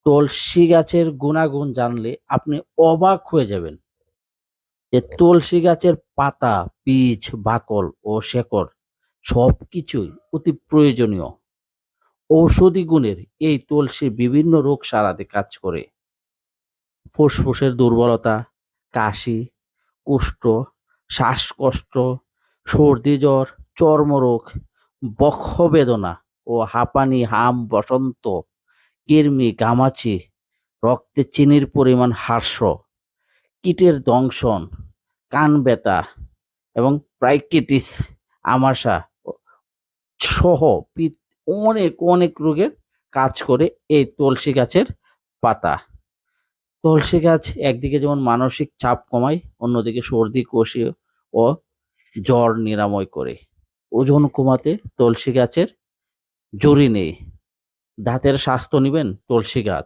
তুলসী গাছের গুণাগুণ জানলে আপনি অবাক হয়ে যাবেন যে তুলসী গাছের পাতা, বীজ, বাকল ও শেকড় সবকিছুই অতি প্রয়োজনীয়। ঔষধি গুণের এই তুলসী বিভিন্ন রোগ সারাতে কাজ করে। ফুসফুসের দুর্বলতা, কাশি, কুষ্ঠ, শ্বাসকষ্ট, সর্দি জ্বর, চর্মরোগ, বক্ষ বেদনা ও হাঁপানি, হাম, বসন্ত, কৃমি, ঘামাচি, রক্তে চিনির পরিমাণ হ্রাস, কীটের দংশন, কান ব্যথা এবং ব্রঙ্কাইটিস, আমাশা সহ অনেক অনেক রোগের কাজ করে এই তুলসী গাছের পাতা। তুলসী গাছ একদিকে যেমন মানসিক চাপ কমায়, অন্যদিকে সর্দি, কাশি ও জ্বর নিরাময় করে। ওজন কমাতে তুলসী গাছের জড়ি নেই। দাঁতের স্বাস্থ্য নিবেন তুলসী গাছ।